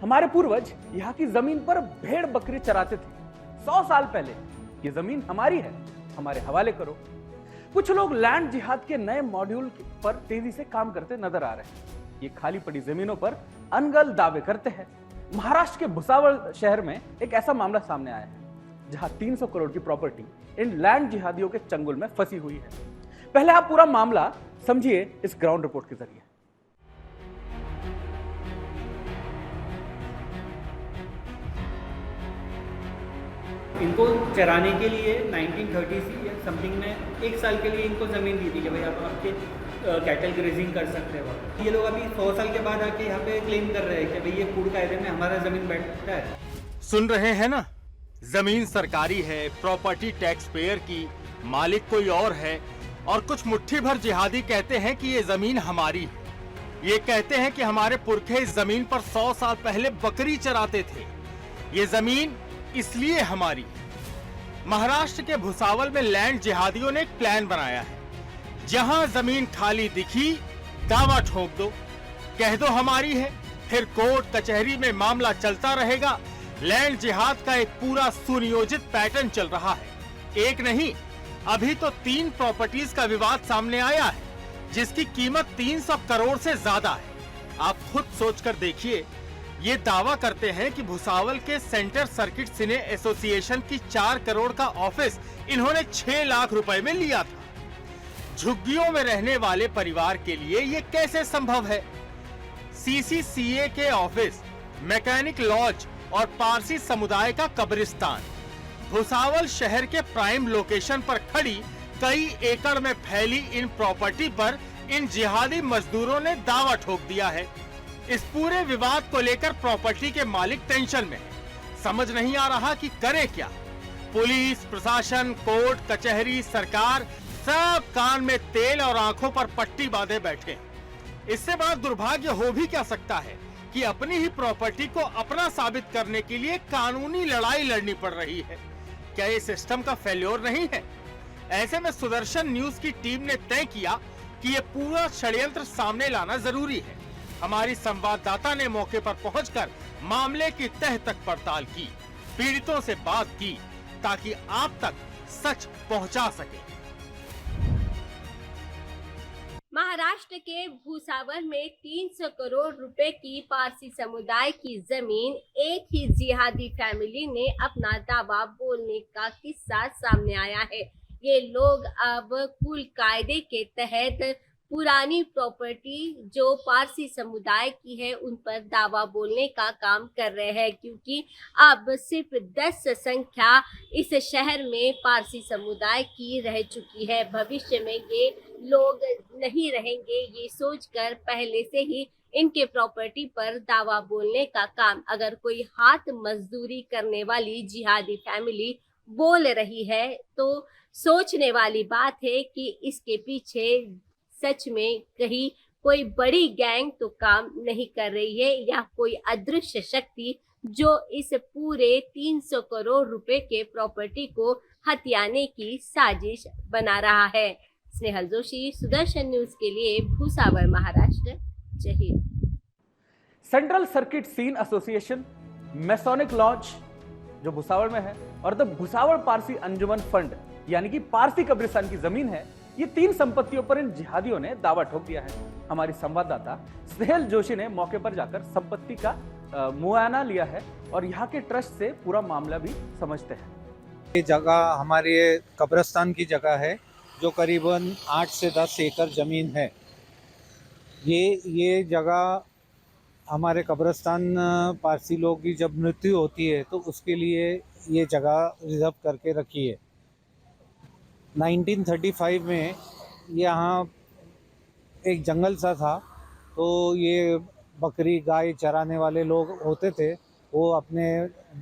हमारे पूर्वज यहाँ की जमीन पर भेड़ बकरी चराते थे। 100 साल पहले ये जमीन हमारी है, हमारे हवाले करो। कुछ लोग लैंड जिहाद के नए मॉड्यूल पर तेजी से काम करते नजर आ रहे हैं। ये खाली पड़ी जमीनों पर अनगल दावे करते हैं। महाराष्ट्र के भुसावल शहर में एक ऐसा मामला सामने आया है जहां 300 करोड़ की प्रॉपर्टी इन लैंड जिहादियों के चंगुल में फंसी हुई है। पहले आप पूरा मामला समझिए इस ग्राउंड रिपोर्ट के जरिए। इनको चराने के लिए 1930 या समथिंग में 1 साल के लिए इनको ज़मीन दी थी कि भाई आप आपके कैटल ग्रेजिंग कर सकते हो। ये लोग अभी 100 साल के बाद आके यहाँ पे क्लेम कर रहे हैं कि भाई ये कूड़ कायदे में हमारा ज़मीन बैठता है। सुन रहे हैं ना, जमीन सरकारी है, प्रॉपर्टी टैक्स पेयर की, मालिक कोई और है, और कुछ मुट्ठी भर जिहादी कहते हैं कि ये जमीन हमारी है। ये कहते हैं कि हमारे पुरखे इस जमीन पर 100 साल पहले बकरी चराते थे। ये जमीन इसलिए हमारी है। महाराष्ट्र के भुसावल में लैंड जिहादियों ने एक प्लान बनाया है। जहां जमीन खाली दिखी, दावा ठोक दो, कह दो हमारी है, फिर कोर्ट कचहरी में मामला चलता रहेगा। लैंड जिहाद का एक पूरा सुनियोजित पैटर्न चल रहा है। एक नहीं, अभी तो 3 प्रॉपर्टीज का विवाद सामने आया है जिसकी कीमत 300 करोड़ से ज्यादा है। आप खुद सोचकर देखिए। ये दावा करते हैं कि भुसावल के सेंटर सर्किट सिने एसोसिएशन की 4 करोड़ का ऑफिस इन्होंने 6 लाख रुपए में लिया था। झुग्गियों में रहने वाले परिवार के लिए ये कैसे संभव है? सीसीसीए के ऑफिस, मैकेनिक लॉज और पारसी समुदाय का कब्रिस्तान, भुसावल शहर के प्राइम लोकेशन पर खड़ी कई एकड़ में फैली इन प्रॉपर्टी पर इन जिहादी मजदूरों ने दावा ठोक दिया है। इस पूरे विवाद को लेकर प्रॉपर्टी के मालिक टेंशन में है। समझ नहीं आ रहा कि करे क्या। पुलिस, प्रशासन, कोर्ट, कचहरी, सरकार सब कान में तेल और आंखों पर पट्टी बांधे बैठे। इससे बड़ा दुर्भाग्य हो भी क्या सकता है कि अपनी ही प्रॉपर्टी को अपना साबित करने के लिए कानूनी लड़ाई लड़नी पड़ रही है। क्या ये सिस्टम का फेल्योर नहीं है? ऐसे में सुदर्शन न्यूज की टीम ने तय किया कि ये पूरा षड्यंत्र सामने लाना जरूरी है। हमारी संवाददाता ने मौके पर पहुंचकर मामले की तह तक पड़ताल की, पीड़ितों से बात की ताकि आप तक सच पहुंचा सके। महाराष्ट्र के भुसावल में 300 करोड़ रुपए की पारसी समुदाय की जमीन एक ही जिहादी फैमिली ने अपना दावा बोलने का किस्सा सामने आया है। ये लोग अब कुल कायदे के तहत पुरानी प्रॉपर्टी जो पारसी समुदाय की है उन पर दावा बोलने का काम कर रहे हैं, क्योंकि अब सिर्फ 10 संख्या इस शहर में पारसी समुदाय की रह चुकी है। भविष्य में ये लोग नहीं रहेंगे, ये सोचकर पहले से ही इनके प्रॉपर्टी पर दावा बोलने का काम अगर कोई हाथ मजदूरी करने वाली जिहादी फैमिली बोल रही है तो सोचने वाली बात है कि इसके पीछे सच में कहीं कोई बड़ी गैंग तो काम नहीं कर रही है या कोई अदृश्य शक्ति जो इस पूरे 300 करोड़ रुपए के प्रॉपर्टी को हथियाने की साजिश बना रहा है। स्नेहल जोशी, सुदर्शन न्यूज के लिए Bhusawal, Maharashtra. Jai Hind. Central circuit cine association, masonic lodge जो भुसावल में है, और द भुसावल पारसी अंजुमन फंड यानी कि पारसी कब्रिस्तान की जमीन है। ये 3 संपत्तियों पर इन जिहादियों ने दावा ठोक दिया है। हमारी संवाददाता स्नेहल जोशी ने मौके पर जाकर संपत्ति का मुआयना लिया है और यहाँ के ट्रस्ट से पूरा मामला भी समझते हैं। ये जगह हमारे कब्रिस्तान की जगह है जो करीबन 8 से 10 एकड़ ज़मीन है। ये जगह हमारे कब्रिस्तान पारसी लोग की जब मृत्यु होती है तो उसके लिए ये जगह रिजर्व करके रखी है। 1935 में यहाँ एक जंगल सा था, तो ये बकरी गाय चराने वाले लोग होते थे, वो अपने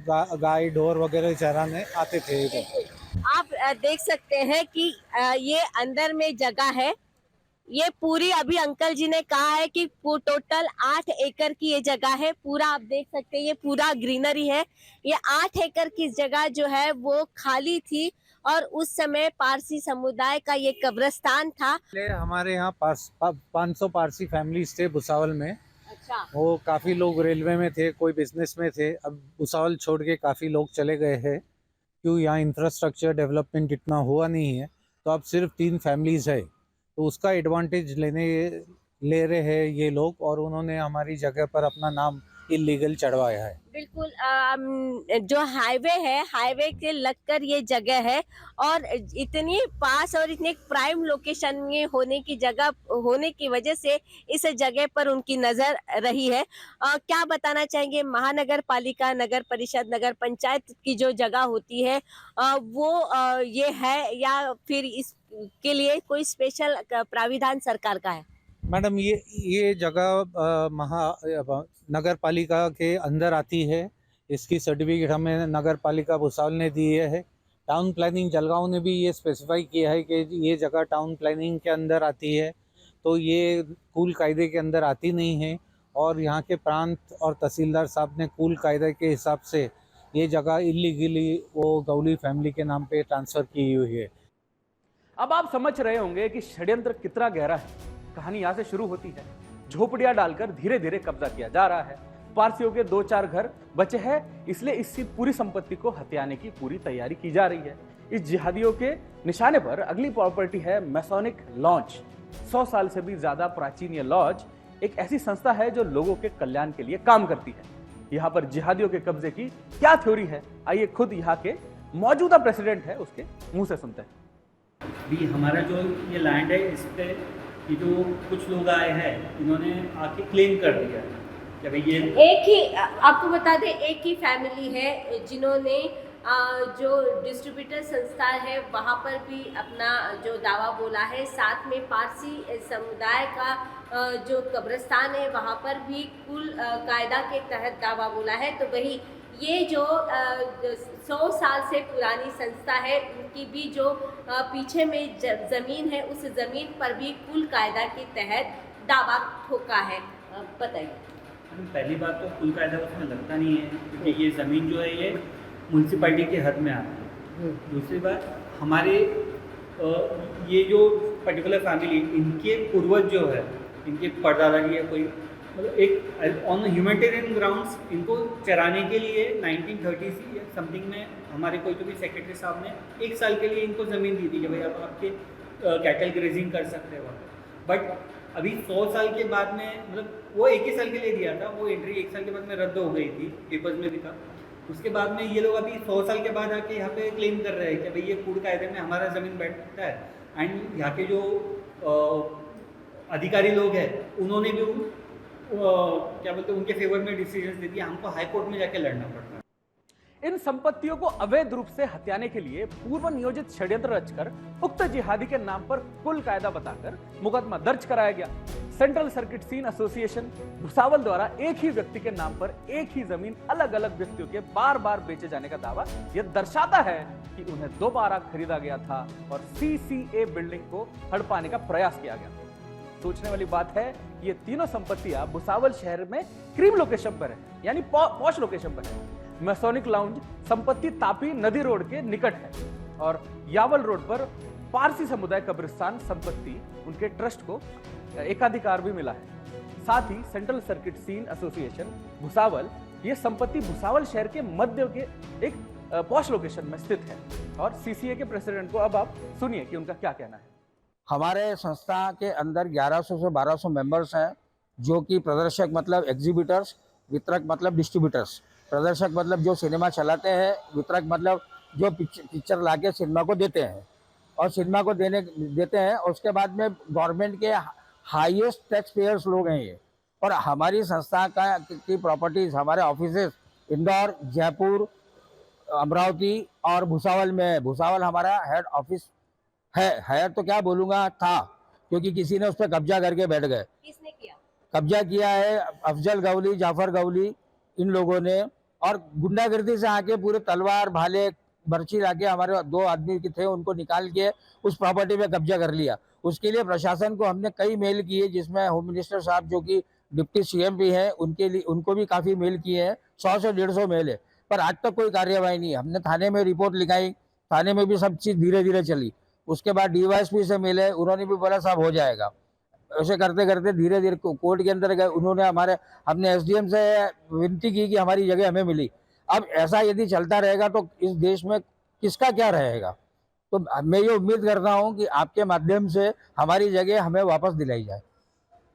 गाय ढोर वगैरह चराने आते थे इधर। आप देख सकते हैं कि ये अंदर में जगह है। ये पूरी अभी अंकल जी ने कहा है कि टोटल 8 एकड़ की ये जगह है। पूरा आप देख सकते हैं ये पूरा ग्रीनरी है। ये 8 एकड़ की जगह जो है वो खाली थी और उस समय पारसी समुदाय का ये कब्रिस्तान था। हमारे यहाँ 500 पारसी फैमिलीज थे भुसावल में, अच्छा। वो काफ़ी लोग रेलवे में थे, कोई बिजनेस में थे। अब भुसावल छोड़ के काफ़ी लोग चले गए हैं, क्यों यहाँ इंफ्रास्ट्रक्चर डेवलपमेंट इतना हुआ नहीं है। तो अब सिर्फ 3 फैमिलीज़ है, तो उसका एडवांटेज ले रहे हैं ये लोग, और उन्होंने हमारी जगह पर अपना नाम इलीगल चढ़वाया है। बिल्कुल जो हाईवे है, हाईवे के लगकर ये जगह है और इतनी पास और इतने प्राइम लोकेशन में होने की जगह होने की वजह से इस जगह पर उनकी नजर रही है। क्या बताना चाहेंगे, महानगर पालिका, नगर परिषद, नगर पंचायत की जो जगह होती है वो ये है या फिर इसके लिए कोई स्पेशल प्राविधान सरकार का है? मैडम, ये जगह नगर पालिका के अंदर आती है। इसकी सर्टिफिकेट हमें नगर पालिका भुसावल ने दी है। टाउन प्लानिंग जलगांव ने भी ये स्पेसिफाई किया है कि ये जगह टाउन प्लानिंग के अंदर आती है, तो ये कूल कायदे के अंदर आती नहीं है। और यहाँ के प्रांत और तहसीलदार साहब ने कूल कायदे के हिसाब से ये जगह इलीगली वो गौली फैमिली के नाम पे ट्रांसफ़र की हुई है। अब आप समझ रहे होंगे कि षड्यंत्र कितना गहरा है। कहानी यहां से शुरू होती है। झोपड़ियां डालकर धीरे धीरे कब्जा किया जा रहा है। पारसियों के 2-4 घर बचे हैं, इसलिए इसकी पूरी संपत्ति को हथियाने की पूरी तैयारी की जा रही है। इस जिहादियों के निशाने पर अगली प्रॉपर्टी है मैसोनिक लॉन्ज। 100 साल से भी ज्यादा प्राचीन यह लॉज एक ऐसी संस्था है जो लोगों के कल्याण के लिए काम करती है। यहाँ पर जिहादियों के कब्जे की क्या थ्योरी है, आइए खुद यहाँ के मौजूदा प्रेसिडेंट है उसके मुंह से सुनते हैं। भी हमारा जो ये लैंड है, इस पे ये जो कुछ लोग आए हैं, इन्होंने आके क्लेम कर दिया कि भाई ये एक ही आपको बता दें, एक ही फैमिली है जिन्होंने जो डिस्ट्रीब्यूटर संस्था है वहाँ पर भी अपना जो दावा बोला है। साथ में पारसी समुदाय का जो कब्रिस्तान है वहाँ पर भी कुल कायदा के तहत दावा बोला है। तो वही ये जो 100 साल से पुरानी संस्था है, उनकी भी जो पीछे में ज़मीन है, उस ज़मीन पर भी कुल कायदा के तहत दावा ठोका है। बताइए। पहली बात तो कुल कायदा उसमें लगता नहीं है, क्योंकि ये ज़मीन जो है ये म्यूनसिपैलिटी के हद में आती है। दूसरी बात, हमारे ये जो पर्टिकुलर फैमिली, इनके पूर्वज जो है, इनके परदादा की या कोई मतलब एक ऑन ह्यूमैनिटेरियन ग्राउंड्स इनको चराने के लिए 1930 या समथिंग में हमारे कोई तो भी सेक्रेटरी साहब ने 1 साल के लिए इनको ज़मीन दी थी कि भाई आप आपके कैटल ग्रेजिंग कर सकते हो। बट अभी 100 साल के बाद में, मतलब वो 1 ही साल के लिए दिया था, वो एंट्री 1 साल के बाद में रद्द हो गई थी, पेपर्स में भी था। उसके बाद में ये लोग अभी 100 साल के बाद आके यहाँ पे क्लेम कर रहे हैं कि भाई ये कूड़ कायदे में हमारा ज़मीन बैठता है। एंड यहाँ के जो अधिकारी लोग हैं, उन्होंने भी क्या बोलते हैं, उनके फेवर में डिसीजन दे दिया। हमको हाई कोर्ट में जाके लड़ना पड़ता है। इन संपत्तियों को अवैध रूप से हथियाने के लिए पूर्व नियोजित षड्यंत्र रचकर उक्त जिहादी के नाम पर कुल कायदा बताकर मुकदमा दर्ज कराया गया। Central circuit cine association Bhusawal द्वारा एक ही व्यक्ति के नाम पर एक ही जमीन अलग अलग व्यक्तियों के बार बार बेचे जाने का दावा यह दर्शाता है कि उन्हें दोबारा खरीदा गया था और सीसीए बिल्डिंग को हड़पाने का प्रयास किया गया। सोचने वाली बात है, ये तीनों संपत्तियां भुसावल शहर में क्रीम लोकेशन पर है, यानी पॉश लोकेशन पर है। मैसोनिक लाउंज संपत्ति तापी नदी रोड के निकट है और यावल रोड पर पारसी समुदाय कब्रिस्तान संपत्ति उनके ट्रस्ट को एकाधिकार भी मिला है। साथ ही central circuit cine association Bhusawal, ये संपत्ति भुसावल शहर के मध्य के एक पॉश लोकेशन में स्थित है। और सीसीए के प्रेसिडेंट को अब आप सुनिए कि उनका क्या कहना है। हमारे संस्था के अंदर 1100 से 1200 मेंबर्स हैं, जो कि प्रदर्शक मतलब एग्जीबिटर्स, वितरक मतलब डिस्ट्रीब्यूटर्स। प्रदर्शक मतलब जो सिनेमा चलाते हैं, वितरक मतलब जो पिक्चर लाके सिनेमा को देते हैं और सिनेमा को देते हैं। और उसके बाद में गवर्नमेंट के हाईएस्ट टैक्स पेयर्स लोग हैं ये। और हमारी संस्था की प्रॉपर्टीज़, हमारे ऑफिसेस इंदौर, जयपुर, अमरावती और भुसावल में है। भुसावल हमारा हेड ऑफिस है तो क्या बोलूँगा, था, क्योंकि किसी ने उस पर कब्जा करके बैठ गए। किसने किया? कब्जा किया है अफजल गौली, जाफर गौली, इन लोगों ने। और गुंडागर्दी से आके पूरे तलवार, भाले, बर्ची लाके हमारे 2 आदमी के थे, उनको निकाल के उस प्रॉपर्टी पे कब्जा कर लिया। उसके लिए प्रशासन को हमने कई मेल किए, जिसमें होम मिनिस्टर साहब जो कि डिप्टी सीएम भी हैं, उनके लिए उनको भी काफ़ी मेल किए हैं। 100 से 150 मेल है, पर आज तक कोई कार्यवाही नहीं है। हमने थाने में रिपोर्ट लिखाई, थाने में भी सब चीज़ धीरे धीरे चली। उसके बाद डीवाईएसपी से मिले, उन्होंने भी बोला सब हो जाएगा। ऐसे करते करते धीरे धीरे कोर्ट के अंदर गए। उन्होंने अपने एसडीएम से विनती की कि हमारी जगह हमें मिली। अब ऐसा यदि चलता रहेगा तो इस देश में किसका क्या रहेगा। तो मैं ये उम्मीद करता हूँ कि आपके माध्यम से हमारी जगह हमें वापस दिलाई जाए।